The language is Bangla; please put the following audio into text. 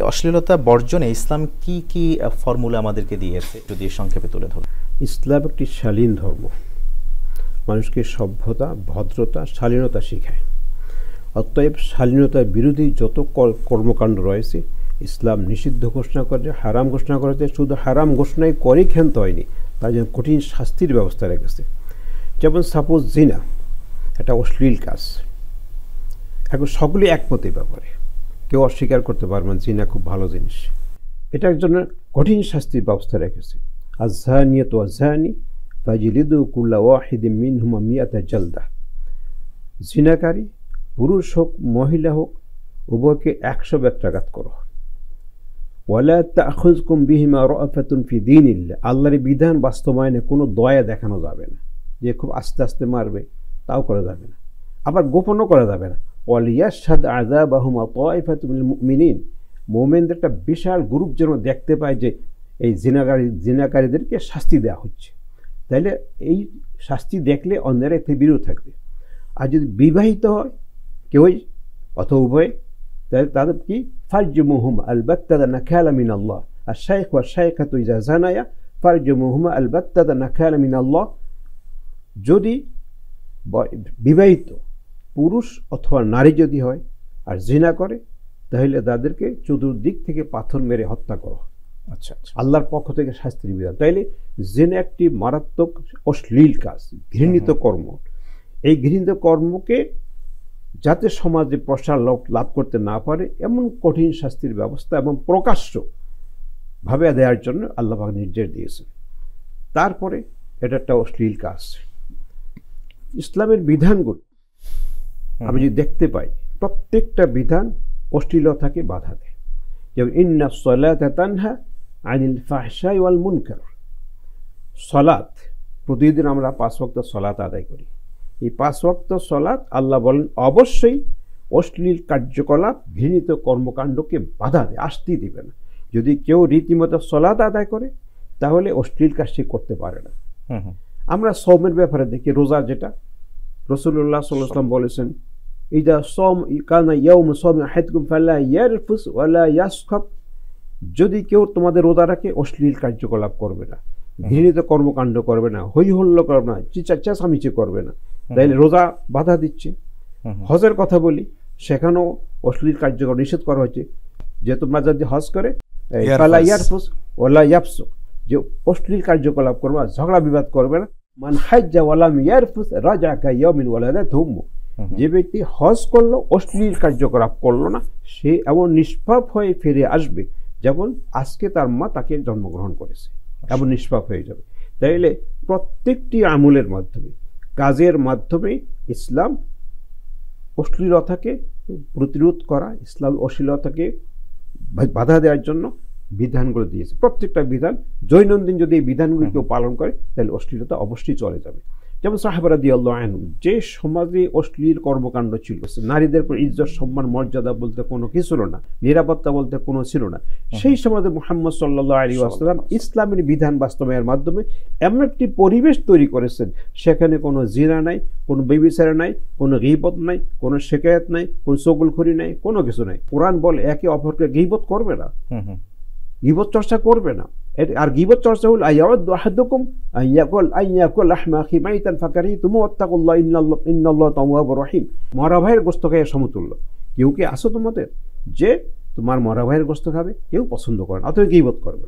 অশ্লীলতা বর্জনে ইসলাম কি কি ফর্মুলা আমাদেরকে দিয়েছে যদি সংক্ষেপে তুলে ধরুন। ইসলাম একটি শালীন ধর্ম, মানুষকে সভ্যতা, ভদ্রতা, শালীনতা শেখায়। অতএব শালীনতার বিরোধী যত কর্মকাণ্ড রয়েছে ইসলাম নিষিদ্ধ ঘোষণা করে, হারাম ঘোষণা করেছে। শুধু হারাম ঘোষণায় করেই ক্ষান্ত হয়নি, তার জন্য কঠিন শাস্তির ব্যবস্থা রেখেছে। যেমন সাপোজ জিনা, একটা অশ্লীল কাজ, এখন সকলে একমতের ব্যাপারে, কেউ অস্বীকার করতে পারবে না জিনা খুব ভালো জিনিস। এটার জন্য কঠিন শাস্তির ব্যবস্থা রেখেছে। আযযানিয়াতু ওয়াযানি ফাজলিদু কুল্লা ওয়াহিদিম মিনহুমা মিআতা জালদা। জিনাকারী পুরুষ হোক মহিলা হোক উভয়কে 100 বেত্রাঘাত করো। ওয়ালা তাখুযকুম বিহিমা রাআফাতুন ফি দীনিল্লাহ, আল্লাহর বিধান বাস্তবায়নে কোনো দয়া দেখানো যাবে না, যে খুব আস্তে আস্তে মারবে তাও করা যাবে না, আবার গোপনও করা যাবে না। ওয়ালিয়াশহাদ আযাবাহুমা তায়ফাতুম মিনাল মুমিনিন, মুমিনদের একটা বিশাল গ্রুপ যেন দেখতে পায় যে এই জিনাকারীদেরকে শাস্তি দেওয়া হচ্ছে। তাইলে এই শাস্তি দেখলে অন্যরা এতে বিরত থাকবে। আর যদি বিবাহিত হয় কেউই অথবা উভয়, তাহলে তাদের কি ফারজুমুহুমা আলবাত্তা নাকালা মিনাল্লাহ, আর শাইখ ওয়া শাইখাতু ইযা জানায়া ফারজুমুহুমা আলবাত্তা নাকালা মিনাল্লাহ। যদি বিবাহিত পুরুষ অথবা নারী যদি হয় আর জিনা করে, তাহলে তাদেরকে চতুর্দিক থেকে পাথর মেরে হত্যা করো। আচ্ছা আচ্ছা, আল্লাহর পক্ষ থেকে শাস্তির বিধান। তাইলে জিনা একটি মারাত্মক অশ্লীল কাজ, ঘৃণিত কর্ম। এই ঘৃণিত কর্মকে যাতে সমাজে প্রসার লাভ করতে না পারে এমন কঠিন শাস্তির ব্যবস্থা এবং প্রকাশ্য ভাবে দেওয়ার জন্য আল্লাহ পাক নির্দেশ দিয়েছেন। তারপরে এটা একটা অশ্লীল কাজ। ইসলামের বিধানগুলো আমি যদি দেখতে পাই, প্রত্যেকটা বিধান অশ্লীলতাকে বাধা দেয়। যেমন ইন্না সলাতা তানহা আনিল ফাহশাই ওয়াল মুনকার, সলাত প্রতিদিন আমরা 5 ওয়াক্ত সলাত আদায় করি। এই 5 ওয়াক্ত সলাত আল্লাহ বলেন অবশ্যই অশ্লীল কার্যকলাপ, ঘৃণিত কর্মকাণ্ডকে বাধা দেয়, আসতেই দেবে না। যদি কেউ রীতিমতো সলাত আদায় করে তাহলে অশ্লীল কাজ সে করতে পারে না। আমরা সওমের ব্যাপারে দেখি, রোজা যেটা রাসূলুল্লাহ সাল্লাল্লাহু আলাইহি ওয়াসাল্লাম বলেছেন, ইদা সম কানা ইয়াউমু সাওমি আহাদকুম ফালা ইয়ারফুস ওয়ালা ইয়াসখাব, যদি কেউ তোমাদের রোজা রাখে অশ্লীল কার্যকলাপ করবে না, ঘৃণিত কর্মকাণ্ড করবে না, হই হল্লা করবে না, চেঁচামেচি করবে না। তাইলে রোজা বাধা দিচ্ছে। হজের কথা বলি, সেখানেও অশ্লীল কার্যকলাপ নিষেধ করা হয়েছে, যে তোমরা যদি হজ করে ফালা ইয়ারফুস ওয়ালা ইয়াফসুক, যে অশ্লীল কার্যকলাপ করবে, ঝগড়া বিবাদ করবে না। মান হাজ্জা ওয়ালাম ইয়ারফুস রাজা কা ইয়াউমিন ওয়ালাদাতহু উম্মুহু, যে ব্যক্তি হজ করলো অশ্লীল কার্যকলাপ করলো না, সে এমন নিষ্পাপ হয়ে ফিরে আসবে যেমন আজকে তার মা তাকে জন্মগ্রহণ করেছে, এমন নিষ্পাপ হয়ে যাবে। তাইলে প্রত্যেকটি আমলের মাধ্যমে, কাজের মাধ্যমে ইসলাম অশ্লীলতাকে প্রতিরোধ করা, ইসলাম অশ্লীলতাকে বাধা দেওয়ার জন্য বিধানগুলো দিয়েছে। প্রত্যেকটা বিধান দৈনন্দিন যদি এই বিধানগুলি কেউ পালন করে তাহলে অশ্লীলতা অবশ্যই চলে যাবে। যেমন সাহাবা রাদিয়াল্লাহু আনহুম, যে সমাজে অশ্লীল কর্মকাণ্ড ছিল, নারীদের উপর ইজ্জত সম্মান মর্যাদা বলতে কোনো কিছু ছিল না, নিরাপত্তা বলতে কোনো ছিল না, সেই সমাজে মুহাম্মদ সাল্লাল্লাহু আলাইহি ওয়াসাল্লাম ইসলামের বিধান বাস্তবায়নের মাধ্যমে এমন একটি পরিবেশ তৈরি করেছেন, সেখানে কোনো জিনা নাই, কোনো ব্যভিচার নাই, কোনো গীবত নাই, কোনো শিকায়াত নাই, কোনো চগলখড়ি নাই, কোনো কিছু নাই। কোরআন বলে একে অপরকে গীবত করবে না, গীবত চর্চা করবে না। আর গীবত চর্চা হল আয়াউদ্দু আহাদুকুম আইয়াকুল লাহমা আখি মাইতান ফাকারিতুমু ওয়াত্তাকুল্লাহ ইন্নাল্লাহা তাওয়াবুর রহিম। মরা ভাইয়ের গোশত খাওয়া সমতুল্য। কেউ কি আসো তোমাদের যে তোমার মরা ভাইয়ের গোশত খাবে? কেউ পছন্দ করে না, অতএব গীবত করবে।